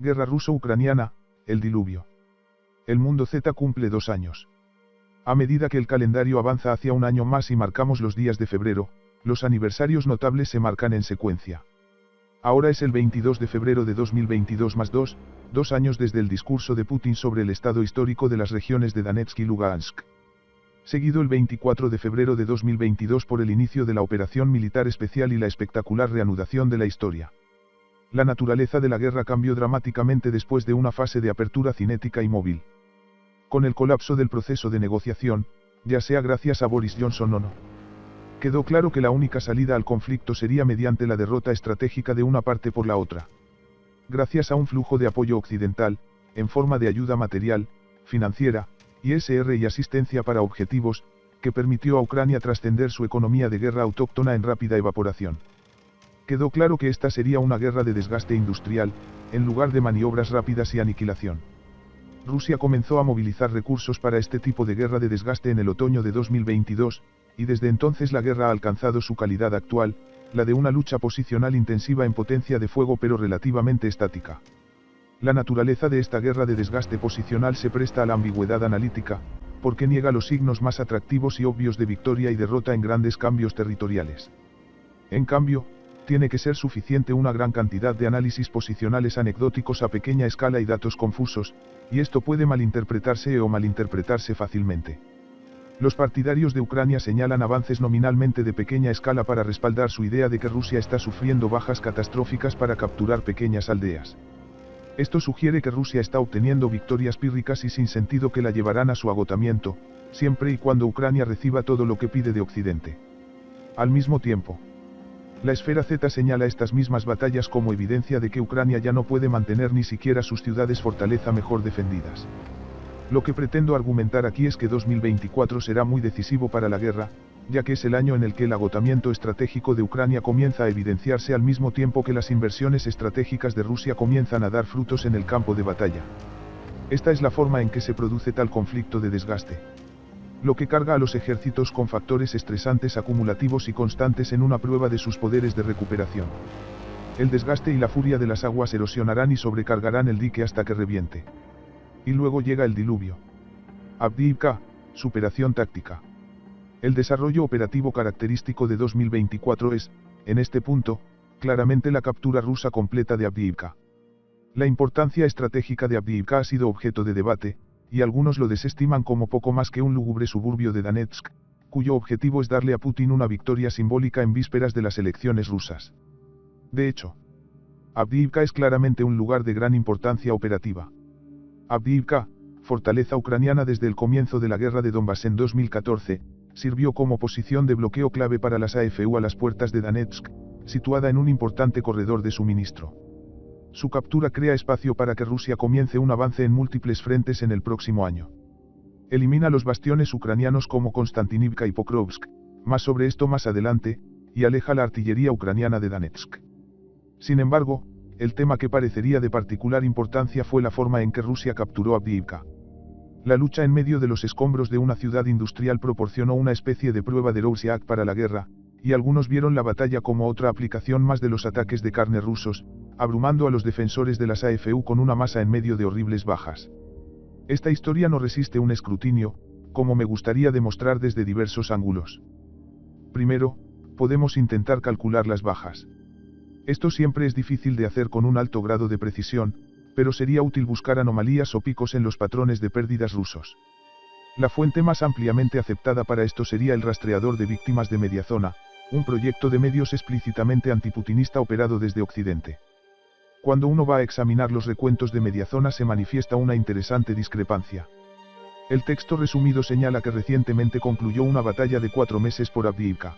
Guerra ruso-ucraniana, el diluvio. El mundo Z cumple 2 años. A medida que el calendario avanza hacia un año más y marcamos los días de febrero, los aniversarios notables se marcan en secuencia. Ahora es el 22 de febrero de 2022 más 2 años desde el discurso de Putin sobre el estado histórico de las regiones de Donetsk y Lugansk. Seguido el 24 de febrero de 2022 por el inicio de la operación militar especial y la espectacular reanudación de la historia. La naturaleza de la guerra cambió dramáticamente después de una fase de apertura cinética y móvil. Con el colapso del proceso de negociación, ya sea gracias a Boris Johnson o no, quedó claro que la única salida al conflicto sería mediante la derrota estratégica de una parte por la otra. Gracias a un flujo de apoyo occidental, en forma de ayuda material, financiera, ISR y asistencia para objetivos, que permitió a Ucrania trascender su economía de guerra autóctona en rápida evaporación. Quedó claro que esta sería una guerra de desgaste industrial, en lugar de maniobras rápidas y aniquilación. Rusia comenzó a movilizar recursos para este tipo de guerra de desgaste en el otoño de 2022, y desde entonces la guerra ha alcanzado su calidad actual, la de una lucha posicional intensiva en potencia de fuego pero relativamente estática. La naturaleza de esta guerra de desgaste posicional se presta a la ambigüedad analítica, porque niega los signos más atractivos y obvios de victoria y derrota en grandes cambios territoriales. En cambio, tiene que ser suficiente una gran cantidad de análisis posicionales anecdóticos a pequeña escala y datos confusos, y esto puede malinterpretarse o malinterpretarse fácilmente. Los partidarios de Ucrania señalan avances nominalmente de pequeña escala para respaldar su idea de que Rusia está sufriendo bajas catastróficas para capturar pequeñas aldeas. Esto sugiere que Rusia está obteniendo victorias pírricas y sin sentido que la llevarán a su agotamiento, siempre y cuando Ucrania reciba todo lo que pide de Occidente. Al mismo tiempo, la esfera Z señala estas mismas batallas como evidencia de que Ucrania ya no puede mantener ni siquiera sus ciudades fortaleza mejor defendidas. Lo que pretendo argumentar aquí es que 2024 será muy decisivo para la guerra, ya que es el año en el que el agotamiento estratégico de Ucrania comienza a evidenciarse al mismo tiempo que las inversiones estratégicas de Rusia comienzan a dar frutos en el campo de batalla. Esta es la forma en que se produce tal conflicto de desgaste. Lo que carga a los ejércitos con factores estresantes acumulativos y constantes en una prueba de sus poderes de recuperación. El desgaste y la furia de las aguas erosionarán y sobrecargarán el dique hasta que reviente. Y luego llega el diluvio. Avdiivka, superación táctica. El desarrollo operativo característico de 2024 es, en este punto, claramente la captura rusa completa de Avdiivka. La importancia estratégica de Avdiivka ha sido objeto de debate, y algunos lo desestiman como poco más que un lúgubre suburbio de Donetsk, cuyo objetivo es darle a Putin una victoria simbólica en vísperas de las elecciones rusas. De hecho, Avdiivka es claramente un lugar de gran importancia operativa. Avdiivka, fortaleza ucraniana desde el comienzo de la guerra de Donbass en 2014, sirvió como posición de bloqueo clave para las AFU a las puertas de Donetsk, situada en un importante corredor de suministro. Su captura crea espacio para que Rusia comience un avance en múltiples frentes en el próximo año. Elimina los bastiones ucranianos como Konstantinivka y Pokrovsk, más sobre esto más adelante, y aleja la artillería ucraniana de Donetsk. Sin embargo, el tema que parecería de particular importancia fue la forma en que Rusia capturó Avdiivka. La lucha en medio de los escombros de una ciudad industrial proporcionó una especie de prueba de Rorschach para la guerra, y algunos vieron la batalla como otra aplicación más de los ataques de carne rusos, abrumando a los defensores de las AFU con una masa en medio de horribles bajas. Esta historia no resiste un escrutinio, como me gustaría demostrar desde diversos ángulos. Primero, podemos intentar calcular las bajas. Esto siempre es difícil de hacer con un alto grado de precisión, pero sería útil buscar anomalías o picos en los patrones de pérdidas rusos. La fuente más ampliamente aceptada para esto sería el rastreador de víctimas de Mediazona, un proyecto de medios explícitamente antiputinista operado desde Occidente. Cuando uno va a examinar los recuentos de Mediazona se manifiesta una interesante discrepancia. El texto resumido señala que recientemente concluyó una batalla de 4 meses por Avdiivka.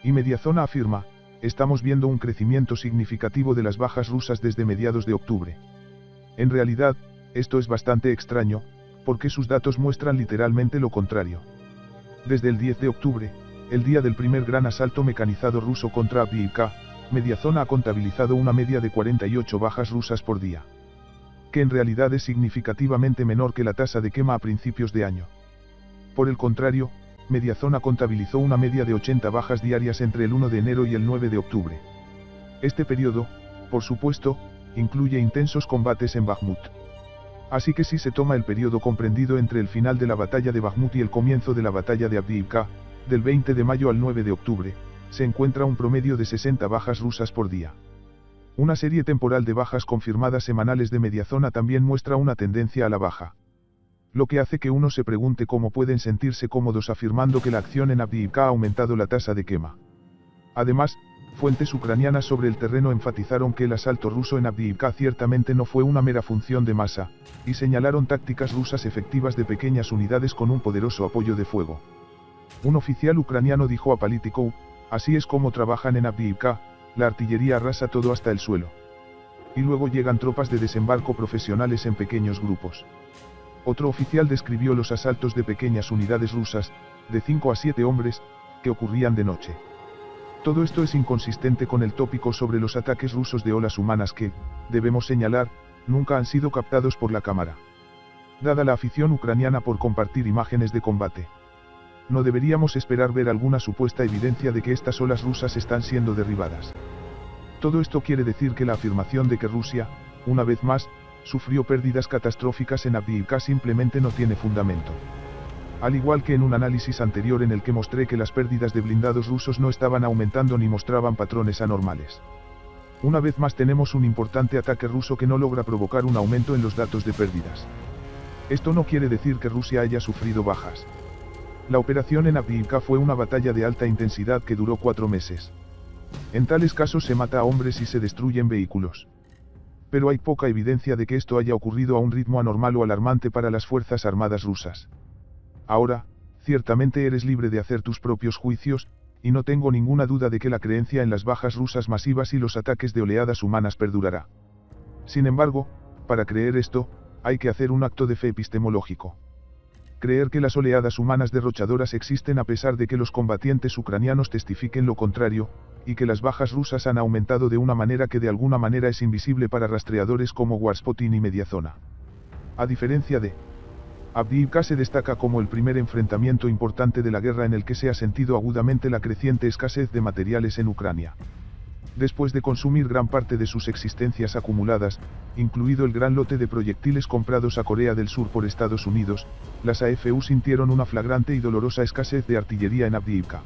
Y Mediazona afirma, estamos viendo un crecimiento significativo de las bajas rusas desde mediados de octubre. En realidad, esto es bastante extraño, porque sus datos muestran literalmente lo contrario. Desde el 10 de octubre, el día del primer gran asalto mecanizado ruso contra Avdiivka, Mediazona ha contabilizado una media de 48 bajas rusas por día. Que en realidad es significativamente menor que la tasa de quema a principios de año. Por el contrario, Mediazona contabilizó una media de 80 bajas diarias entre el 1 de enero y el 9 de octubre. Este periodo, por supuesto, incluye intensos combates en Bakhmut. Así que si se toma el periodo comprendido entre el final de la batalla de Bakhmut y el comienzo de la batalla de Avdiivka, del 20 de mayo al 9 de octubre, se encuentra un promedio de 60 bajas rusas por día. Una serie temporal de bajas confirmadas semanales de mediazona también muestra una tendencia a la baja. Lo que hace que uno se pregunte cómo pueden sentirse cómodos afirmando que la acción en Avdiivka ha aumentado la tasa de quema. Además, fuentes ucranianas sobre el terreno enfatizaron que el asalto ruso en Avdiivka ciertamente no fue una mera función de masa, y señalaron tácticas rusas efectivas de pequeñas unidades con un poderoso apoyo de fuego. Un oficial ucraniano dijo a Politico: así es como trabajan en Avdiivka, la artillería arrasa todo hasta el suelo. Y luego llegan tropas de desembarco profesionales en pequeños grupos. Otro oficial describió los asaltos de pequeñas unidades rusas, de 5 a 7 hombres, que ocurrían de noche. Todo esto es inconsistente con el tópico sobre los ataques rusos de olas humanas que, debemos señalar, nunca han sido captados por la cámara. Dada la afición ucraniana por compartir imágenes de combate, no deberíamos esperar ver alguna supuesta evidencia de que estas olas rusas están siendo derribadas. Todo esto quiere decir que la afirmación de que Rusia, una vez más, sufrió pérdidas catastróficas en Avdiivka simplemente no tiene fundamento. Al igual que en un análisis anterior en el que mostré que las pérdidas de blindados rusos no estaban aumentando ni mostraban patrones anormales. Una vez más tenemos un importante ataque ruso que no logra provocar un aumento en los datos de pérdidas. Esto no quiere decir que Rusia haya sufrido bajas. La operación en Avdiivka fue una batalla de alta intensidad que duró 4 meses. En tales casos se mata a hombres y se destruyen vehículos. Pero hay poca evidencia de que esto haya ocurrido a un ritmo anormal o alarmante para las fuerzas armadas rusas. Ahora, ciertamente eres libre de hacer tus propios juicios, y no tengo ninguna duda de que la creencia en las bajas rusas masivas y los ataques de oleadas humanas perdurará. Sin embargo, para creer esto, hay que hacer un acto de fe epistemológico. Creer que las oleadas humanas derrochadoras existen a pesar de que los combatientes ucranianos testifiquen lo contrario, y que las bajas rusas han aumentado de una manera que de alguna manera es invisible para rastreadores como Warspotin y Mediazona. A diferencia de Avdiivka se destaca como el primer enfrentamiento importante de la guerra en el que se ha sentido agudamente la creciente escasez de materiales en Ucrania. Después de consumir gran parte de sus existencias acumuladas, incluido el gran lote de proyectiles comprados a Corea del Sur por Estados Unidos, las AFU sintieron una flagrante y dolorosa escasez de artillería en Avdiivka.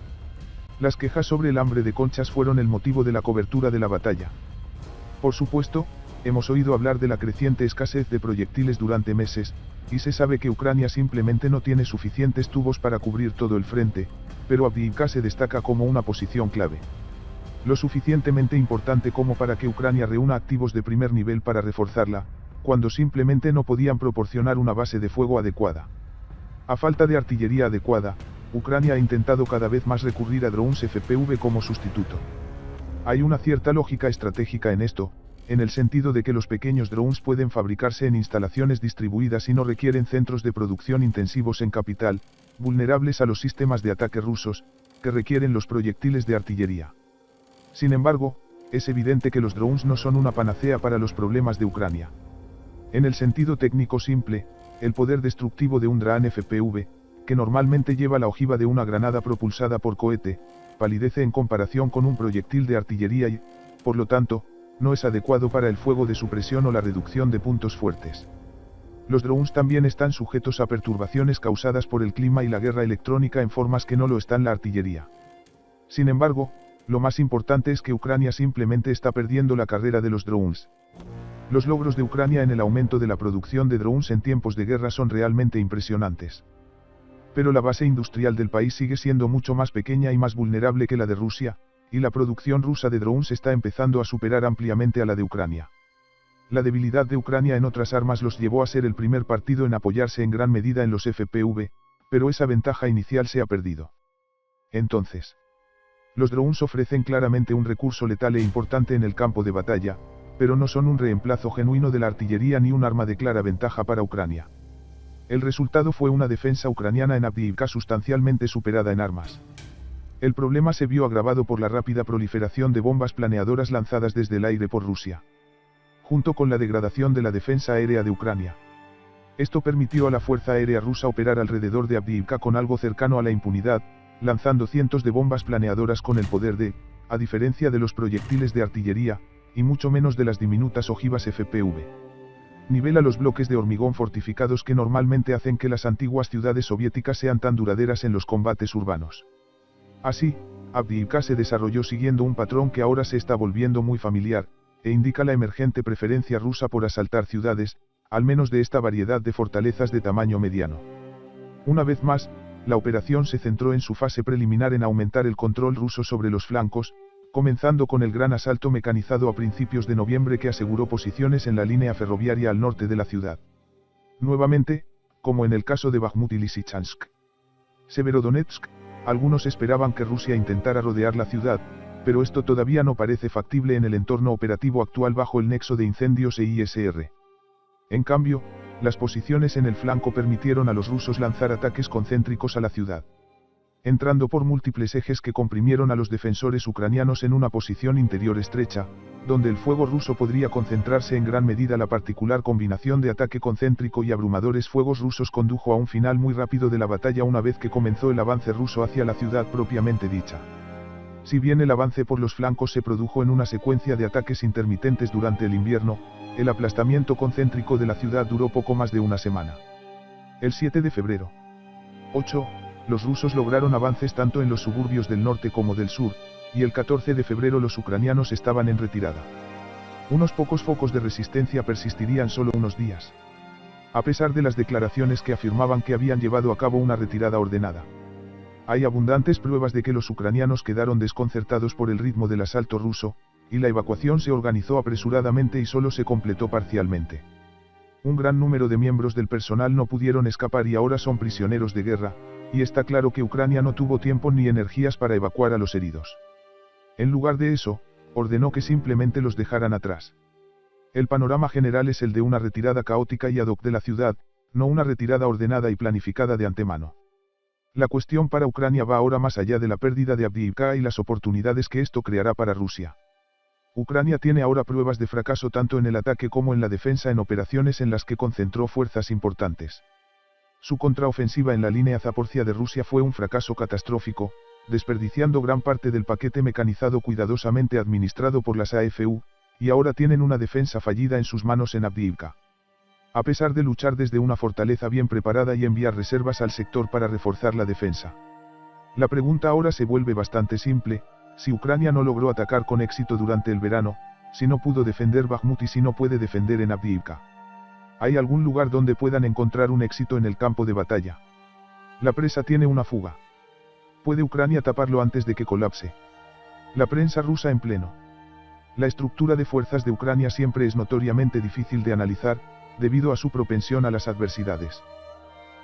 Las quejas sobre el hambre de conchas fueron el motivo de la cobertura de la batalla. Por supuesto, hemos oído hablar de la creciente escasez de proyectiles durante meses, y se sabe que Ucrania simplemente no tiene suficientes tubos para cubrir todo el frente, pero Avdiivka se destaca como una posición clave. Lo suficientemente importante como para que Ucrania reúna activos de primer nivel para reforzarla, cuando simplemente no podían proporcionar una base de fuego adecuada. A falta de artillería adecuada, Ucrania ha intentado cada vez más recurrir a drones FPV como sustituto. Hay una cierta lógica estratégica en esto, en el sentido de que los pequeños drones pueden fabricarse en instalaciones distribuidas y no requieren centros de producción intensivos en capital, vulnerables a los sistemas de ataque rusos, que requieren los proyectiles de artillería. Sin embargo, es evidente que los drones no son una panacea para los problemas de Ucrania. En el sentido técnico simple, el poder destructivo de un drone FPV, que normalmente lleva la ojiva de una granada propulsada por cohete, palidece en comparación con un proyectil de artillería y, por lo tanto, no es adecuado para el fuego de supresión o la reducción de puntos fuertes. Los drones también están sujetos a perturbaciones causadas por el clima y la guerra electrónica en formas que no lo están la artillería. Sin embargo, lo más importante es que Ucrania simplemente está perdiendo la carrera de los drones. Los logros de Ucrania en el aumento de la producción de drones en tiempos de guerra son realmente impresionantes. Pero la base industrial del país sigue siendo mucho más pequeña y más vulnerable que la de Rusia, y la producción rusa de drones está empezando a superar ampliamente a la de Ucrania. La debilidad de Ucrania en otras armas los llevó a ser el primer partido en apoyarse en gran medida en los FPV, pero esa ventaja inicial se ha perdido. Entonces, los drones ofrecen claramente un recurso letal e importante en el campo de batalla, pero no son un reemplazo genuino de la artillería ni un arma de clara ventaja para Ucrania. El resultado fue una defensa ucraniana en Avdiivka sustancialmente superada en armas. El problema se vio agravado por la rápida proliferación de bombas planeadoras lanzadas desde el aire por Rusia, junto con la degradación de la defensa aérea de Ucrania. Esto permitió a la Fuerza Aérea Rusa operar alrededor de Avdiivka con algo cercano a la impunidad, lanzando cientos de bombas planeadoras con el poder de, a diferencia de los proyectiles de artillería, y mucho menos de las diminutas ojivas FPV. Nivela los bloques de hormigón fortificados que normalmente hacen que las antiguas ciudades soviéticas sean tan duraderas en los combates urbanos. Así, Avdiivka se desarrolló siguiendo un patrón que ahora se está volviendo muy familiar, e indica la emergente preferencia rusa por asaltar ciudades, al menos de esta variedad de fortalezas de tamaño mediano. Una vez más, la operación se centró en su fase preliminar en aumentar el control ruso sobre los flancos, comenzando con el gran asalto mecanizado a principios de noviembre que aseguró posiciones en la línea ferroviaria al norte de la ciudad. Nuevamente, como en el caso de Bakhmut y Lysychansk. Severodonetsk, algunos esperaban que Rusia intentara rodear la ciudad, pero esto todavía no parece factible en el entorno operativo actual bajo el nexo de incendios e ISR. En cambio, las posiciones en el flanco permitieron a los rusos lanzar ataques concéntricos a la ciudad, entrando por múltiples ejes que comprimieron a los defensores ucranianos en una posición interior estrecha, donde el fuego ruso podría concentrarse en gran medida. La particular combinación de ataque concéntrico y abrumadores fuegos rusos condujo a un final muy rápido de la batalla una vez que comenzó el avance ruso hacia la ciudad propiamente dicha. Si bien el avance por los flancos se produjo en una secuencia de ataques intermitentes durante el invierno, el aplastamiento concéntrico de la ciudad duró poco más de una semana. El 7 de febrero. 8. Los rusos lograron avances tanto en los suburbios del norte como del sur, y el 14 de febrero los ucranianos estaban en retirada. Unos pocos focos de resistencia persistirían solo unos días, a pesar de las declaraciones que afirmaban que habían llevado a cabo una retirada ordenada. Hay abundantes pruebas de que los ucranianos quedaron desconcertados por el ritmo del asalto ruso, y la evacuación se organizó apresuradamente y solo se completó parcialmente. Un gran número de miembros del personal no pudieron escapar y ahora son prisioneros de guerra, y está claro que Ucrania no tuvo tiempo ni energías para evacuar a los heridos. En lugar de eso, ordenó que simplemente los dejaran atrás. El panorama general es el de una retirada caótica y ad hoc de la ciudad, no una retirada ordenada y planificada de antemano. La cuestión para Ucrania va ahora más allá de la pérdida de Avdiivka y las oportunidades que esto creará para Rusia. Ucrania tiene ahora pruebas de fracaso tanto en el ataque como en la defensa en operaciones en las que concentró fuerzas importantes. Su contraofensiva en la línea Zaporozhia de Rusia fue un fracaso catastrófico, desperdiciando gran parte del paquete mecanizado cuidadosamente administrado por las AFU, y ahora tienen una defensa fallida en sus manos en Avdiivka. A pesar de luchar desde una fortaleza bien preparada y enviar reservas al sector para reforzar la defensa. La pregunta ahora se vuelve bastante simple: si Ucrania no logró atacar con éxito durante el verano, si no pudo defender Bakhmut y si no puede defender en Avdiivka, ¿hay algún lugar donde puedan encontrar un éxito en el campo de batalla? La presa tiene una fuga. ¿Puede Ucrania taparlo antes de que colapse? La prensa rusa en pleno. La estructura de fuerzas de Ucrania siempre es notoriamente difícil de analizar, debido a su propensión a las adversidades.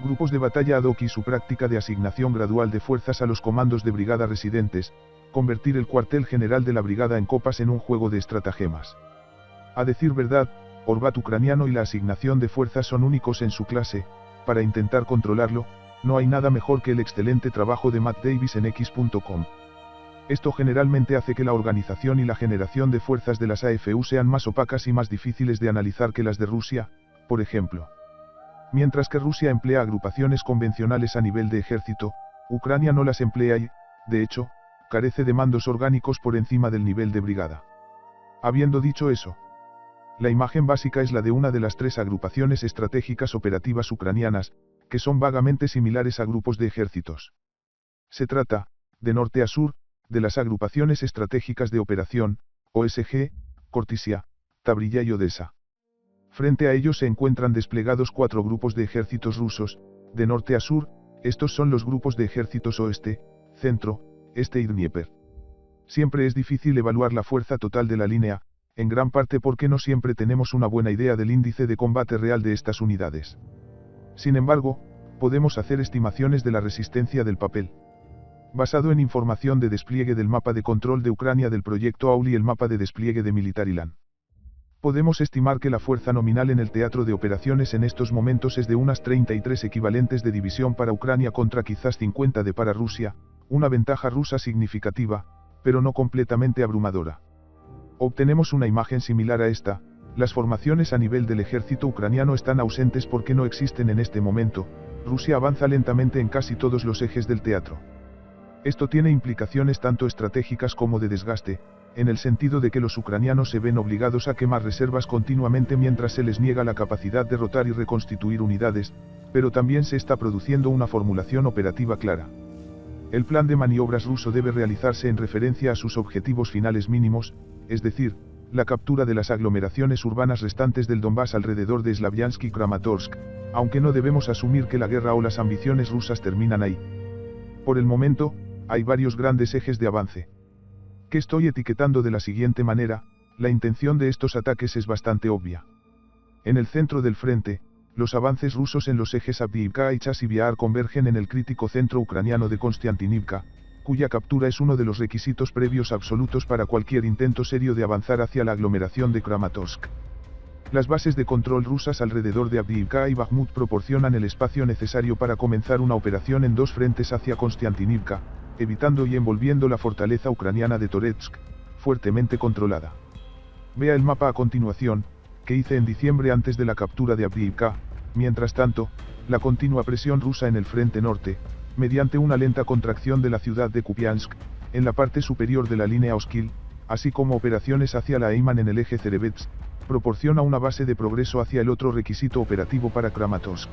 Grupos de batalla ad hoc y su práctica de asignación gradual de fuerzas a los comandos de brigada residentes, convertir el cuartel general de la brigada en copas en un juego de estratagemas. A decir verdad, Orbat ucraniano y la asignación de fuerzas son únicos en su clase. Para intentar controlarlo, no hay nada mejor que el excelente trabajo de Matt Davis en X.com. Esto generalmente hace que la organización y la generación de fuerzas de las AFU sean más opacas y más difíciles de analizar que las de Rusia, por ejemplo. Mientras que Rusia emplea agrupaciones convencionales a nivel de ejército, Ucrania no las emplea y, de hecho, carece de mandos orgánicos por encima del nivel de brigada. Habiendo dicho eso, la imagen básica es la de una de las tres agrupaciones estratégicas operativas ucranianas, que son vagamente similares a grupos de ejércitos. Se trata, de norte a sur, de las agrupaciones estratégicas de operación, OSG, Khortysia, Tabrilla y Odessa. Frente a ellos se encuentran desplegados 4 grupos de ejércitos rusos, de norte a sur. Estos son los grupos de ejércitos oeste, centro, este y Dnieper. Siempre es difícil evaluar la fuerza total de la línea, en gran parte porque no siempre tenemos una buena idea del índice de combate real de estas unidades. Sin embargo, podemos hacer estimaciones de la resistencia del papel. Basado en información de despliegue del mapa de control de Ucrania del proyecto AUL y el mapa de despliegue de Militariland, podemos estimar que la fuerza nominal en el teatro de operaciones en estos momentos es de unas 33 equivalentes de división para Ucrania contra quizás 50 de para Rusia, una ventaja rusa significativa, pero no completamente abrumadora. Obtenemos una imagen similar a esta: las formaciones a nivel del ejército ucraniano están ausentes porque no existen en este momento. Rusia avanza lentamente en casi todos los ejes del teatro. Esto tiene implicaciones tanto estratégicas como de desgaste, en el sentido de que los ucranianos se ven obligados a quemar reservas continuamente mientras se les niega la capacidad de rotar y reconstituir unidades, pero también se está produciendo una formulación operativa clara. El plan de maniobras ruso debe realizarse en referencia a sus objetivos finales mínimos, es decir, la captura de las aglomeraciones urbanas restantes del Donbass alrededor de Slaviansk y Kramatorsk, aunque no debemos asumir que la guerra o las ambiciones rusas terminan ahí. Por el momento, hay varios grandes ejes de avance, que estoy etiquetando de la siguiente manera: la intención de estos ataques es bastante obvia. En el centro del frente, los avances rusos en los ejes Avdiivka y Chasiv Yar convergen en el crítico centro ucraniano de Konstantinivka, cuya captura es uno de los requisitos previos absolutos para cualquier intento serio de avanzar hacia la aglomeración de Kramatorsk. Las bases de control rusas alrededor de Avdiivka y Bakhmut proporcionan el espacio necesario para comenzar una operación en dos frentes hacia Konstantinivka, evitando y envolviendo la fortaleza ucraniana de Toretsk, fuertemente controlada. Vea el mapa a continuación, que hice en diciembre antes de la captura de Avdiivka. Mientras tanto, la continua presión rusa en el frente norte, mediante una lenta contracción de la ciudad de Kupiansk, en la parte superior de la línea Oskil, así como operaciones hacia la Eiman en el eje Cerebets, proporciona una base de progreso hacia el otro requisito operativo para Kramatorsk,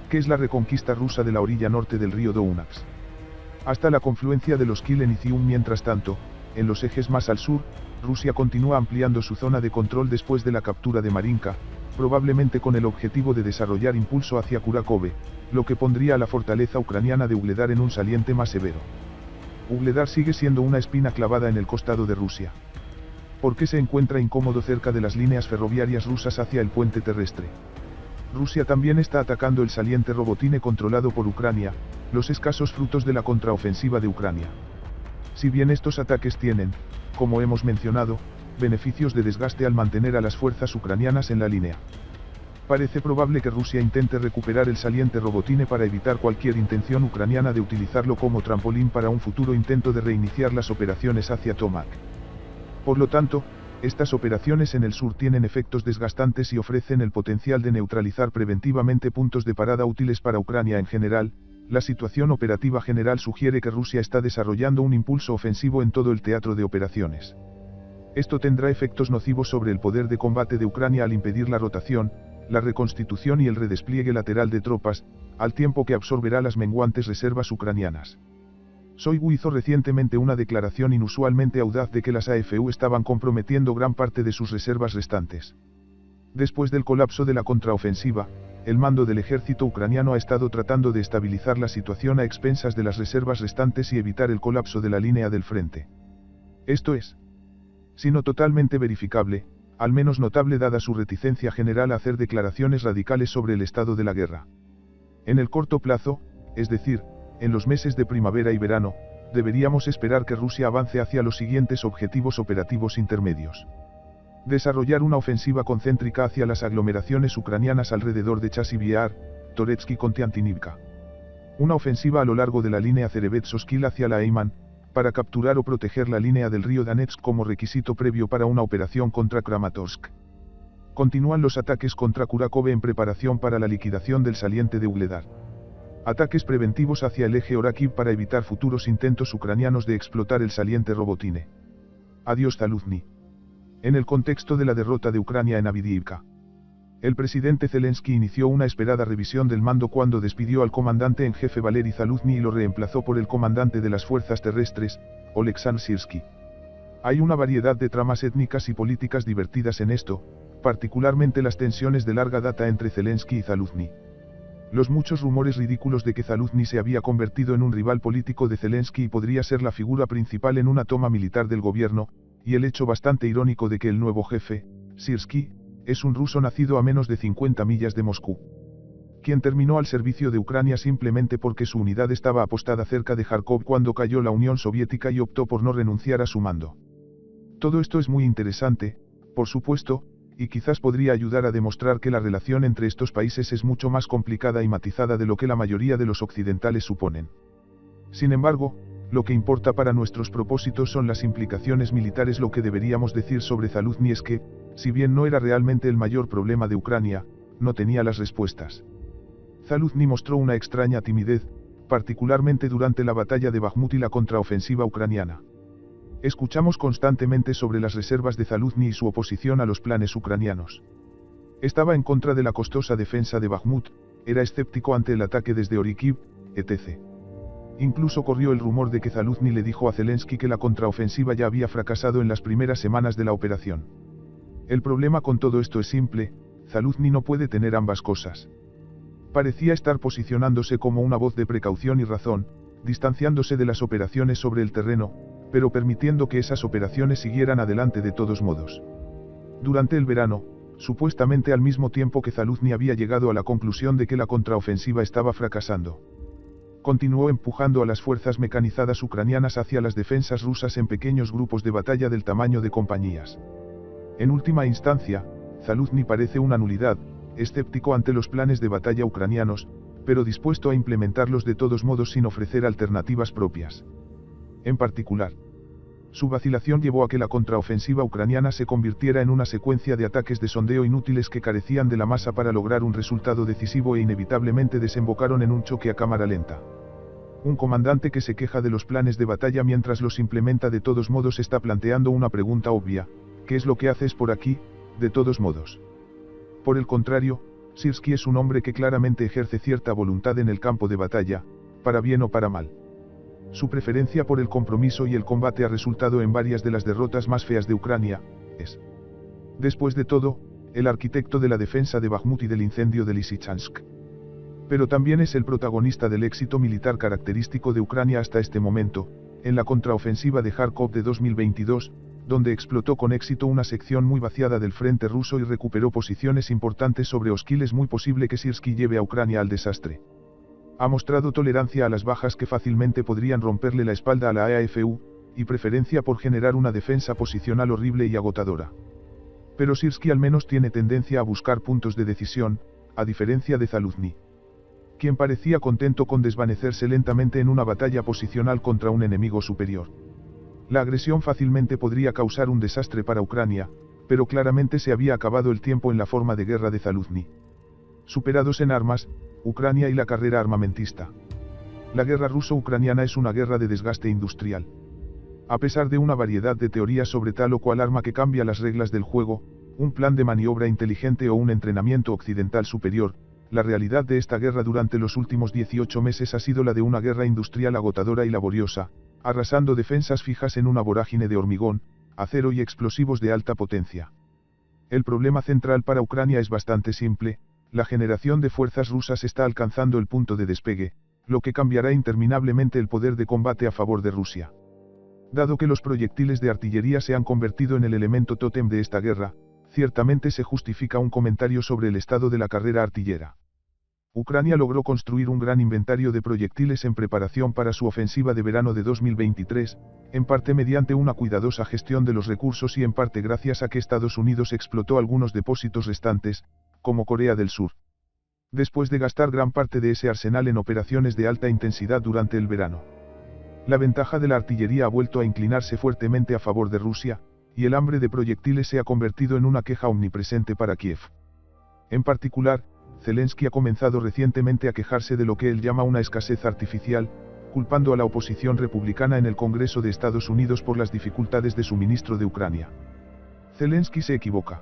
que es la reconquista rusa de la orilla norte del río Donets. Hasta la confluencia de los Oskil en Izium. Mientras tanto, en los ejes más al sur, Rusia continúa ampliando su zona de control después de la captura de Marinka, probablemente con el objetivo de desarrollar impulso hacia Kurakove, lo que pondría a la fortaleza ucraniana de Ugledar en un saliente más severo. Ugledar sigue siendo una espina clavada en el costado de Rusia, porque se encuentra incómodo cerca de las líneas ferroviarias rusas hacia el puente terrestre. Rusia también está atacando el saliente Robotine controlado por Ucrania, los escasos frutos de la contraofensiva de Ucrania. Si bien estos ataques tienen, como hemos mencionado, beneficios de desgaste al mantener a las fuerzas ucranianas en la línea, parece probable que Rusia intente recuperar el saliente Robotine para evitar cualquier intención ucraniana de utilizarlo como trampolín para un futuro intento de reiniciar las operaciones hacia Tomak. Por lo tanto, estas operaciones en el sur tienen efectos desgastantes y ofrecen el potencial de neutralizar preventivamente puntos de parada útiles para Ucrania en general. La situación operativa general sugiere que Rusia está desarrollando un impulso ofensivo en todo el teatro de operaciones. Esto tendrá efectos nocivos sobre el poder de combate de Ucrania al impedir la rotación, la reconstitución y el redespliegue lateral de tropas, al tiempo que absorberá las menguantes reservas ucranianas. Shoigu hizo recientemente una declaración inusualmente audaz de que las AFU estaban comprometiendo gran parte de sus reservas restantes. Después del colapso de la contraofensiva, el mando del ejército ucraniano ha estado tratando de estabilizar la situación a expensas de las reservas restantes y evitar el colapso de la línea del frente. Esto es, si no totalmente verificable, al menos notable dada su reticencia general a hacer declaraciones radicales sobre el estado de la guerra. En el corto plazo, es decir, en los meses de primavera y verano, deberíamos esperar que Rusia avance hacia los siguientes objetivos operativos intermedios. Desarrollar una ofensiva concéntrica hacia las aglomeraciones ucranianas alrededor de Chasiv Yar, Toretsk y Konstantinivka. Una ofensiva a lo largo de la línea Cerebets-Oskil hacia la Eiman, para capturar o proteger la línea del río Donetsk como requisito previo para una operación contra Kramatorsk. Continúan los ataques contra Kurakove en preparación para la liquidación del saliente de Ugledar. Ataques preventivos hacia el eje Orakiv para evitar futuros intentos ucranianos de explotar el saliente Robotine. Adiós Zaluzhny. En el contexto de la derrota de Ucrania en Avdiivka, el presidente Zelensky inició una esperada revisión del mando cuando despidió al comandante en jefe Valery Zaluzhny y lo reemplazó por el comandante de las fuerzas terrestres, Oleksandr Syrskyi. Hay una variedad de tramas étnicas y políticas divertidas en esto, particularmente las tensiones de larga data entre Zelensky y Zaluzhny. Los muchos rumores ridículos de que Zaluzhny se había convertido en un rival político de Zelensky y podría ser la figura principal en una toma militar del gobierno, y el hecho bastante irónico de que el nuevo jefe, Syrskyi, es un ruso nacido a menos de 50 millas de Moscú, quien terminó al servicio de Ucrania simplemente porque su unidad estaba apostada cerca de Kharkov cuando cayó la Unión Soviética y optó por no renunciar a su mando. Todo esto es muy interesante, por supuesto, y quizás podría ayudar a demostrar que la relación entre estos países es mucho más complicada y matizada de lo que la mayoría de los occidentales suponen. Sin embargo, lo que importa para nuestros propósitos son las implicaciones militares. Lo que deberíamos decir sobre Zaluzhny es que, si bien no era realmente el mayor problema de Ucrania, no tenía las respuestas. Zaluzhny mostró una extraña timidez, particularmente durante la batalla de Bakhmut y la contraofensiva ucraniana. Escuchamos constantemente sobre las reservas de Zaluzhny y su oposición a los planes ucranianos. Estaba en contra de la costosa defensa de Bakhmut, era escéptico ante el ataque desde Orikhiv, etc. Incluso corrió el rumor de que Zaluzhny le dijo a Zelensky que la contraofensiva ya había fracasado en las primeras semanas de la operación. El problema con todo esto es simple, Zaluzhny no puede tener ambas cosas. Parecía estar posicionándose como una voz de precaución y razón, distanciándose de las operaciones sobre el terreno, pero permitiendo que esas operaciones siguieran adelante de todos modos. Durante el verano, supuestamente al mismo tiempo que Zaluzhny había llegado a la conclusión de que la contraofensiva estaba fracasando, continuó empujando a las fuerzas mecanizadas ucranianas hacia las defensas rusas en pequeños grupos de batalla del tamaño de compañías. En última instancia, Zaluzhny parece una nulidad, escéptico ante los planes de batalla ucranianos, pero dispuesto a implementarlos de todos modos sin ofrecer alternativas propias. En particular, su vacilación llevó a que la contraofensiva ucraniana se convirtiera en una secuencia de ataques de sondeo inútiles que carecían de la masa para lograr un resultado decisivo e inevitablemente desembocaron en un choque a cámara lenta. Un comandante que se queja de los planes de batalla mientras los implementa de todos modos está planteando una pregunta obvia: ¿qué es lo que haces por aquí, de todos modos? Por el contrario, Syrskyi es un hombre que claramente ejerce cierta voluntad en el campo de batalla, para bien o para mal. Su preferencia por el compromiso y el combate ha resultado en varias de las derrotas más feas de Ucrania, es, después de todo, el arquitecto de la defensa de Bakhmut y del incendio de Lysychansk. Pero también es el protagonista del éxito militar característico de Ucrania hasta este momento, en la contraofensiva de Kharkov de 2022, donde explotó con éxito una sección muy vaciada del frente ruso y recuperó posiciones importantes sobre Oskil. Es muy posible que Syrskyi lleve a Ucrania al desastre. Ha mostrado tolerancia a las bajas que fácilmente podrían romperle la espalda a la AFU, y preferencia por generar una defensa posicional horrible y agotadora. Pero Syrskyi al menos tiene tendencia a buscar puntos de decisión, a diferencia de Zaluzhny, quien parecía contento con desvanecerse lentamente en una batalla posicional contra un enemigo superior. La agresión fácilmente podría causar un desastre para Ucrania, pero claramente se había acabado el tiempo en la forma de guerra de Zaluzhny. Superados en armas, Ucrania y la carrera armamentista. La guerra ruso-ucraniana es una guerra de desgaste industrial. A pesar de una variedad de teorías sobre tal o cual arma que cambia las reglas del juego, un plan de maniobra inteligente o un entrenamiento occidental superior, la realidad de esta guerra durante los últimos 18 meses ha sido la de una guerra industrial agotadora y laboriosa, arrasando defensas fijas en una vorágine de hormigón, acero y explosivos de alta potencia. El problema central para Ucrania es bastante simple: la generación de fuerzas rusas está alcanzando el punto de despegue, lo que cambiará interminablemente el poder de combate a favor de Rusia. Dado que los proyectiles de artillería se han convertido en el elemento tótem de esta guerra, ciertamente se justifica un comentario sobre el estado de la carrera artillera. Ucrania logró construir un gran inventario de proyectiles en preparación para su ofensiva de verano de 2023, en parte mediante una cuidadosa gestión de los recursos y en parte gracias a que Estados Unidos explotó algunos depósitos restantes, como Corea del Sur. Después de gastar gran parte de ese arsenal en operaciones de alta intensidad durante el verano, la ventaja de la artillería ha vuelto a inclinarse fuertemente a favor de Rusia, y el hambre de proyectiles se ha convertido en una queja omnipresente para Kiev. En particular, Zelensky ha comenzado recientemente a quejarse de lo que él llama una escasez artificial, culpando a la oposición republicana en el Congreso de Estados Unidos por las dificultades de suministro de Ucrania. Zelensky se equivoca.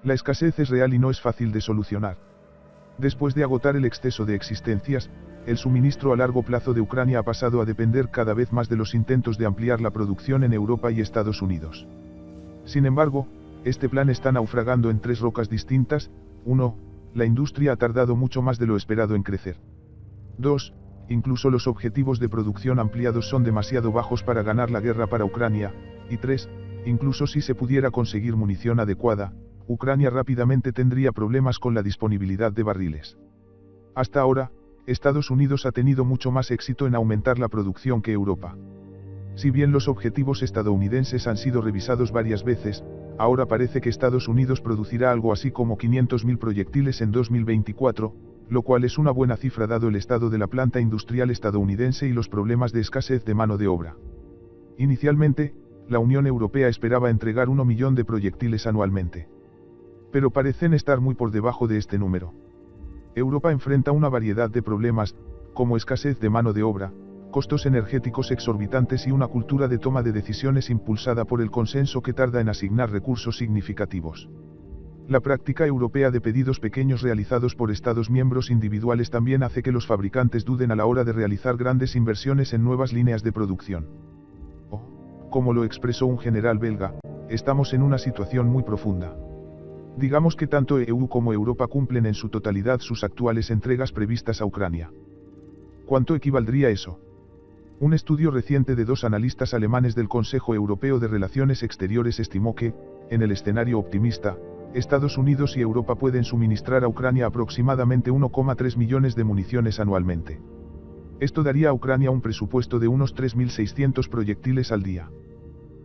La escasez es real y no es fácil de solucionar. Después de agotar el exceso de existencias, el suministro a largo plazo de Ucrania ha pasado a depender cada vez más de los intentos de ampliar la producción en Europa y Estados Unidos. Sin embargo, este plan está naufragando en tres rocas distintas. 1. La industria ha tardado mucho más de lo esperado en crecer. 2. Incluso los objetivos de producción ampliados son demasiado bajos para ganar la guerra para Ucrania. Y 3. Incluso si se pudiera conseguir munición adecuada, Ucrania rápidamente tendría problemas con la disponibilidad de barriles. Hasta ahora, Estados Unidos ha tenido mucho más éxito en aumentar la producción que Europa. Si bien los objetivos estadounidenses han sido revisados varias veces, ahora parece que Estados Unidos producirá algo así como 500.000 proyectiles en 2024, lo cual es una buena cifra dado el estado de la planta industrial estadounidense y los problemas de escasez de mano de obra. Inicialmente, la Unión Europea esperaba entregar 1 millón de proyectiles anualmente. Pero parecen estar muy por debajo de este número. Europa enfrenta una variedad de problemas, como escasez de mano de obra, costos energéticos exorbitantes y una cultura de toma de decisiones impulsada por el consenso que tarda en asignar recursos significativos. La práctica europea de pedidos pequeños realizados por Estados miembros individuales también hace que los fabricantes duden a la hora de realizar grandes inversiones en nuevas líneas de producción. O, como lo expresó un general belga, estamos en una situación muy profunda. Digamos que tanto EU como Europa cumplen en su totalidad sus actuales entregas previstas a Ucrania. ¿Cuánto equivaldría eso? Un estudio reciente de 2 analistas alemanes del Consejo Europeo de Relaciones Exteriores estimó que, en el escenario optimista, Estados Unidos y Europa pueden suministrar a Ucrania aproximadamente 1,3 millones de municiones anualmente. Esto daría a Ucrania un presupuesto de unos 3.600 proyectiles al día.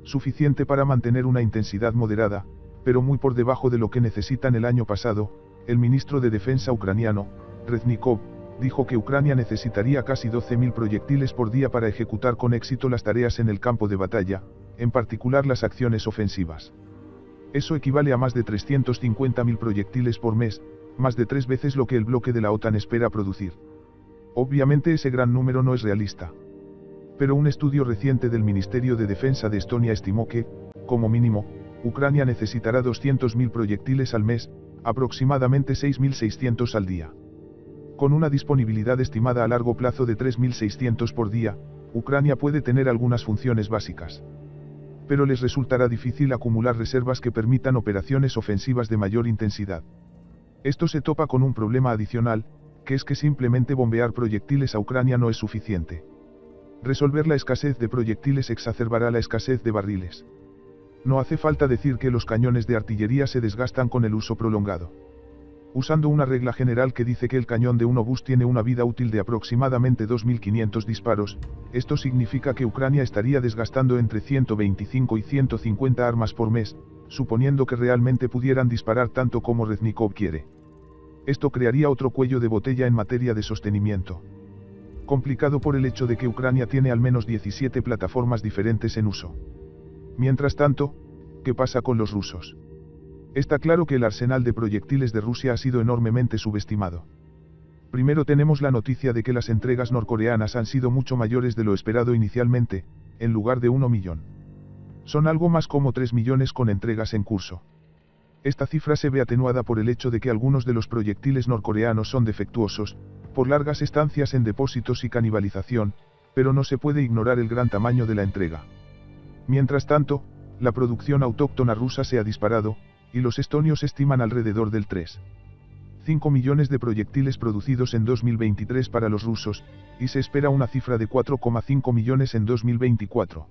Suficiente para mantener una intensidad moderada, pero muy por debajo de lo que necesitan el año pasado. El ministro de Defensa ucraniano, Reznikov, dijo que Ucrania necesitaría casi 12.000 proyectiles por día para ejecutar con éxito las tareas en el campo de batalla, en particular las acciones ofensivas. Eso equivale a más de 350.000 proyectiles por mes, más de 3 veces lo que el bloque de la OTAN espera producir. Obviamente ese gran número no es realista. Pero un estudio reciente del Ministerio de Defensa de Estonia estimó que, como mínimo, Ucrania necesitará 200.000 proyectiles al mes, aproximadamente 6.600 al día. Con una disponibilidad estimada a largo plazo de 3.600 por día, Ucrania puede tener algunas funciones básicas. Pero les resultará difícil acumular reservas que permitan operaciones ofensivas de mayor intensidad. Esto se topa con un problema adicional, que es que simplemente bombear proyectiles a Ucrania no es suficiente. Resolver la escasez de proyectiles exacerbará la escasez de barriles. No hace falta decir que los cañones de artillería se desgastan con el uso prolongado. Usando una regla general que dice que el cañón de un obús tiene una vida útil de aproximadamente 2.500 disparos, esto significa que Ucrania estaría desgastando entre 125 y 150 armas por mes, suponiendo que realmente pudieran disparar tanto como Reznikov quiere. Esto crearía otro cuello de botella en materia de sostenimiento. Complicado por el hecho de que Ucrania tiene al menos 17 plataformas diferentes en uso. Mientras tanto, ¿qué pasa con los rusos? Está claro que el arsenal de proyectiles de Rusia ha sido enormemente subestimado. Primero tenemos la noticia de que las entregas norcoreanas han sido mucho mayores de lo esperado inicialmente, en lugar de 1 millón. Son algo más como 3 millones con entregas en curso. Esta cifra se ve atenuada por el hecho de que algunos de los proyectiles norcoreanos son defectuosos, por largas estancias en depósitos y canibalización, pero no se puede ignorar el gran tamaño de la entrega. Mientras tanto, la producción autóctona rusa se ha disparado, y los estonios estiman alrededor del 3,5 millones de proyectiles producidos en 2023 para los rusos, y se espera una cifra de 4,5 millones en 2024.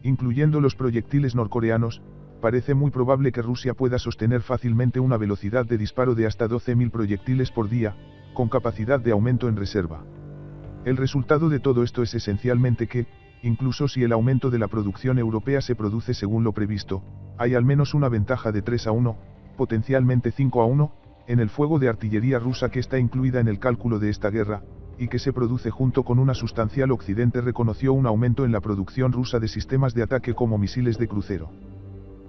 Incluyendo los proyectiles norcoreanos, parece muy probable que Rusia pueda sostener fácilmente una velocidad de disparo de hasta 12.000 proyectiles por día, con capacidad de aumento en reserva. El resultado de todo esto es esencialmente que, incluso si el aumento de la producción europea se produce según lo previsto, hay al menos una ventaja de 3-1, potencialmente 5-1, en el fuego de artillería rusa que está incluida en el cálculo de esta guerra, y que se produce junto con una sustancial Occidente reconoció un aumento en la producción rusa de sistemas de ataque como misiles de crucero,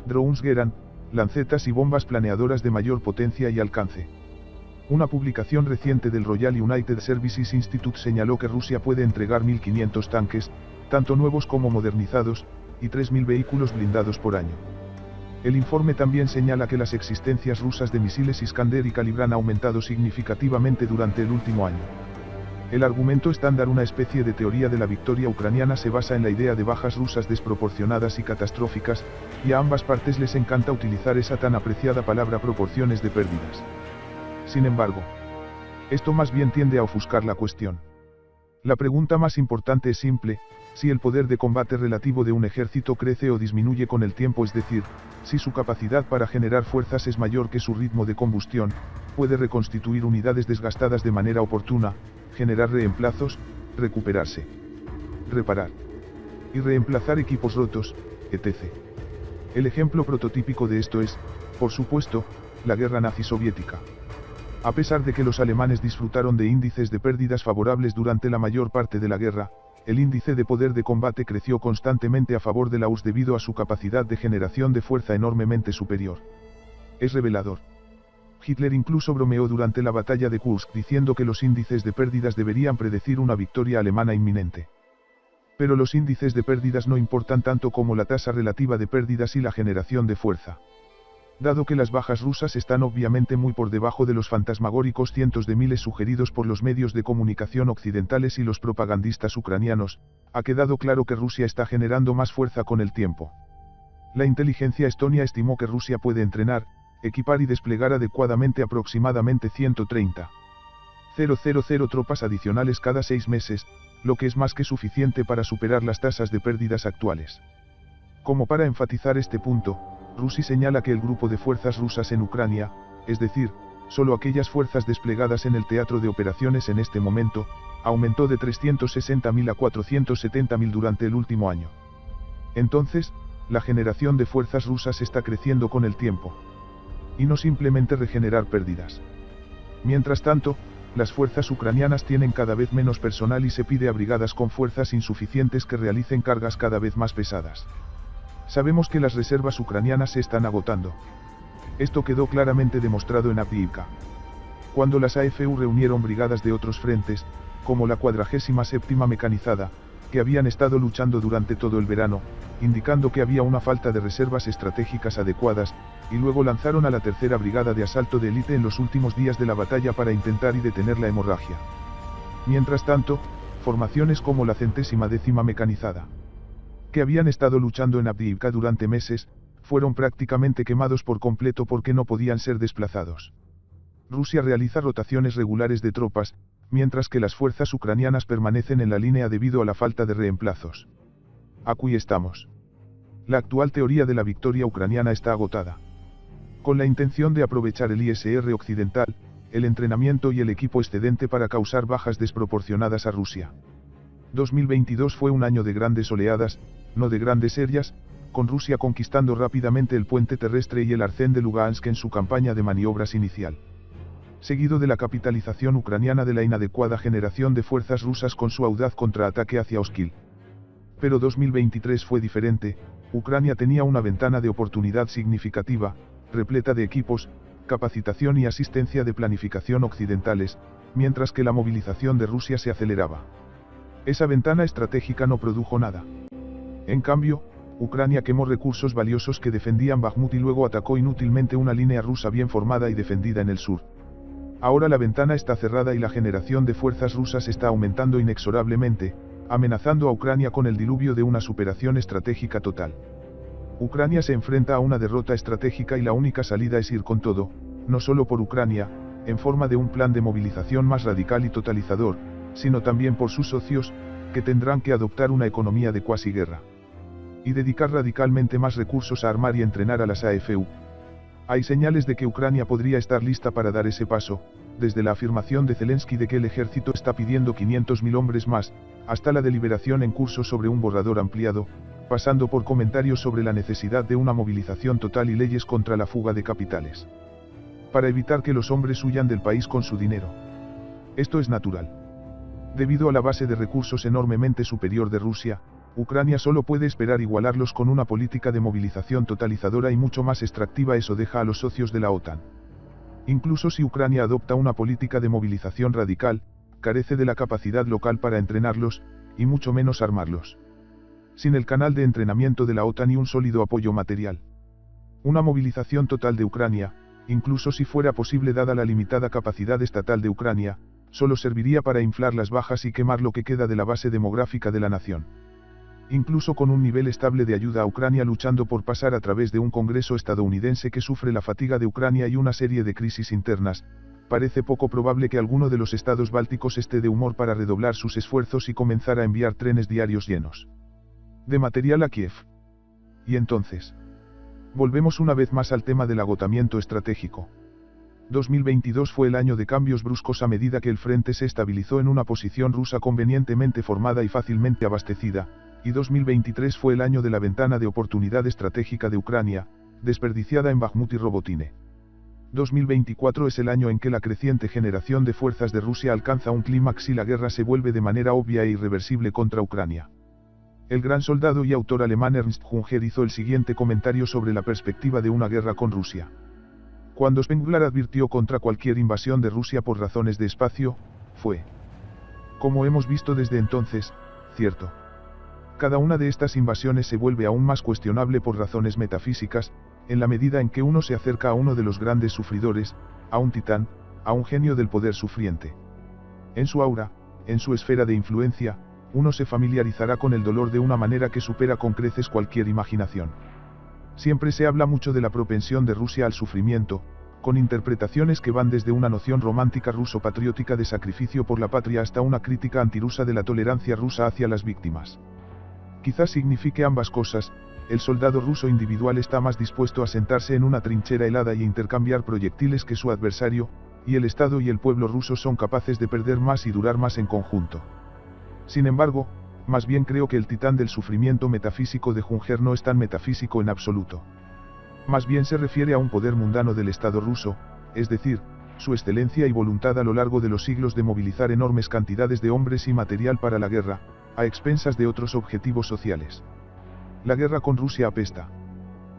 drones Geran, lancetas y bombas planeadoras de mayor potencia y alcance. Una publicación reciente del Royal United Services Institute señaló que Rusia puede entregar 1.500 tanques, tanto nuevos como modernizados, y 3.000 vehículos blindados por año. El informe también señala que las existencias rusas de misiles Iskander y Kalibr han aumentado significativamente durante el último año. El argumento estándar, una especie de teoría de la victoria ucraniana, se basa en la idea de bajas rusas desproporcionadas y catastróficas, y a ambas partes les encanta utilizar esa tan apreciada palabra proporciones de pérdidas. Sin embargo, esto más bien tiende a ofuscar la cuestión. La pregunta más importante es simple: si el poder de combate relativo de un ejército crece o disminuye con el tiempo, es decir, si su capacidad para generar fuerzas es mayor que su ritmo de combustión, puede reconstituir unidades desgastadas de manera oportuna, generar reemplazos, recuperarse, reparar y reemplazar equipos rotos, etc. El ejemplo prototípico de esto es, por supuesto, la guerra nazi-soviética. A pesar de que los alemanes disfrutaron de índices de pérdidas favorables durante la mayor parte de la guerra, el índice de poder de combate creció constantemente a favor de la URSS debido a su capacidad de generación de fuerza enormemente superior. Es revelador. Hitler incluso bromeó durante la batalla de Kursk diciendo que los índices de pérdidas deberían predecir una victoria alemana inminente. Pero los índices de pérdidas no importan tanto como la tasa relativa de pérdidas y la generación de fuerza. Dado que las bajas rusas están obviamente muy por debajo de los fantasmagóricos cientos de miles sugeridos por los medios de comunicación occidentales y los propagandistas ucranianos, ha quedado claro que Rusia está generando más fuerza con el tiempo. La inteligencia estonia estimó que Rusia puede entrenar, equipar y desplegar adecuadamente aproximadamente 130,000 tropas adicionales cada 6 meses, lo que es más que suficiente para superar las tasas de pérdidas actuales. Como para enfatizar este punto, Rusi señala que el grupo de fuerzas rusas en Ucrania, es decir, solo aquellas fuerzas desplegadas en el teatro de operaciones en este momento, aumentó de 360.000 a 470.000 durante el último año. Entonces, la generación de fuerzas rusas está creciendo con el tiempo. Y no simplemente regenerar pérdidas. Mientras tanto, las fuerzas ucranianas tienen cada vez menos personal y se pide a brigadas con fuerzas insuficientes que realicen cargas cada vez más pesadas. Sabemos que las reservas ucranianas se están agotando. Esto quedó claramente demostrado en Avdiivka. Cuando las AFU reunieron brigadas de otros frentes, como la 47ª mecanizada, que habían estado luchando durante todo el verano, indicando que había una falta de reservas estratégicas adecuadas, y luego lanzaron a la 3ª Brigada de Asalto de Élite en los últimos días de la batalla para intentar y detener la hemorragia. Mientras tanto, formaciones como la 110ª mecanizada, que habían estado luchando en Avdiivka durante meses, fueron prácticamente quemados por completo porque no podían ser desplazados. Rusia realiza rotaciones regulares de tropas, mientras que las fuerzas ucranianas permanecen en la línea debido a la falta de reemplazos. Aquí estamos. La actual teoría de la victoria ucraniana está agotada. Con la intención de aprovechar el ISR occidental, el entrenamiento y el equipo excedente para causar bajas desproporcionadas a Rusia. 2022 fue un año de grandes oleadas, no de grandes serias, con Rusia conquistando rápidamente el puente terrestre y el arcén de Lugansk en su campaña de maniobras inicial. Seguido de la capitalización ucraniana de la inadecuada generación de fuerzas rusas con su audaz contraataque hacia Oskil. Pero 2023 fue diferente, Ucrania tenía una ventana de oportunidad significativa, repleta de equipos, capacitación y asistencia de planificación occidentales, mientras que la movilización de Rusia se aceleraba. Esa ventana estratégica no produjo nada. En cambio, Ucrania quemó recursos valiosos que defendían Bakhmut y luego atacó inútilmente una línea rusa bien formada y defendida en el sur. Ahora la ventana está cerrada y la generación de fuerzas rusas está aumentando inexorablemente, amenazando a Ucrania con el diluvio de una superación estratégica total. Ucrania se enfrenta a una derrota estratégica y la única salida es ir con todo, no solo por Ucrania, en forma de un plan de movilización más radical y totalizador, sino también por sus socios, que tendrán que adoptar una economía de cuasi guerra. Y dedicar radicalmente más recursos a armar y entrenar a las AFU. Hay señales de que Ucrania podría estar lista para dar ese paso, desde la afirmación de Zelensky de que el ejército está pidiendo 500.000 hombres más, hasta la deliberación en curso sobre un borrador ampliado, pasando por comentarios sobre la necesidad de una movilización total y leyes contra la fuga de capitales. Para evitar que los hombres huyan del país con su dinero. Esto es natural. Debido a la base de recursos enormemente superior de Rusia, Ucrania solo puede esperar igualarlos con una política de movilización totalizadora y mucho más extractiva. Eso deja a los socios de la OTAN. Incluso si Ucrania adopta una política de movilización radical, carece de la capacidad local para entrenarlos, y mucho menos armarlos. Sin el canal de entrenamiento de la OTAN y un sólido apoyo material. Una movilización total de Ucrania, incluso si fuera posible dada la limitada capacidad estatal de Ucrania, solo serviría para inflar las bajas y quemar lo que queda de la base demográfica de la nación. Incluso con un nivel estable de ayuda a Ucrania luchando por pasar a través de un Congreso estadounidense que sufre la fatiga de Ucrania y una serie de crisis internas, parece poco probable que alguno de los estados bálticos esté de humor para redoblar sus esfuerzos y comenzar a enviar trenes diarios llenos de material a Kiev. Y entonces, volvemos una vez más al tema del agotamiento estratégico. 2022 fue el año de cambios bruscos a medida que el frente se estabilizó en una posición rusa convenientemente formada y fácilmente abastecida, y 2023 fue el año de la ventana de oportunidad estratégica de Ucrania, desperdiciada en Bakhmut y Robotine. 2024 es el año en que la creciente generación de fuerzas de Rusia alcanza un clímax y la guerra se vuelve de manera obvia e irreversible contra Ucrania. El gran soldado y autor alemán Ernst Junger hizo el siguiente comentario sobre la perspectiva de una guerra con Rusia. Cuando Spengler advirtió contra cualquier invasión de Rusia por razones de espacio, fue, como hemos visto desde entonces, cierto. Cada una de estas invasiones se vuelve aún más cuestionable por razones metafísicas, en la medida en que uno se acerca a uno de los grandes sufridores, a un titán, a un genio del poder sufriente. En su aura, en su esfera de influencia, uno se familiarizará con el dolor de una manera que supera con creces cualquier imaginación. Siempre se habla mucho de la propensión de Rusia al sufrimiento, con interpretaciones que van desde una noción romántica ruso-patriótica de sacrificio por la patria hasta una crítica antirusa de la tolerancia rusa hacia las víctimas. Quizás signifique ambas cosas. El soldado ruso individual está más dispuesto a sentarse en una trinchera helada y intercambiar proyectiles que su adversario, y el Estado y el pueblo ruso son capaces de perder más y durar más en conjunto. Sin embargo, más bien creo que el titán del sufrimiento metafísico de Junger no es tan metafísico en absoluto. Más bien se refiere a un poder mundano del Estado ruso, es decir, su excelencia y voluntad a lo largo de los siglos de movilizar enormes cantidades de hombres y material para la guerra, a expensas de otros objetivos sociales. La guerra con Rusia apesta.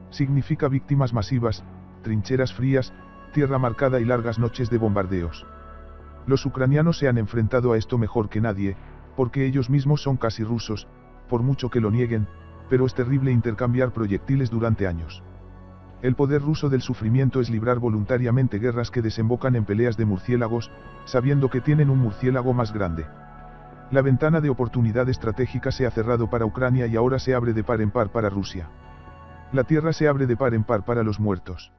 Significa víctimas masivas, trincheras frías, tierra marcada y largas noches de bombardeos. Los ucranianos se han enfrentado a esto mejor que nadie, porque ellos mismos son casi rusos, por mucho que lo nieguen, pero es terrible intercambiar proyectiles durante años. El poder ruso del sufrimiento es librar voluntariamente guerras que desembocan en peleas de murciélagos, sabiendo que tienen un murciélago más grande. La ventana de oportunidad estratégica se ha cerrado para Ucrania y ahora se abre de par en par para Rusia. La tierra se abre de par en par para los muertos.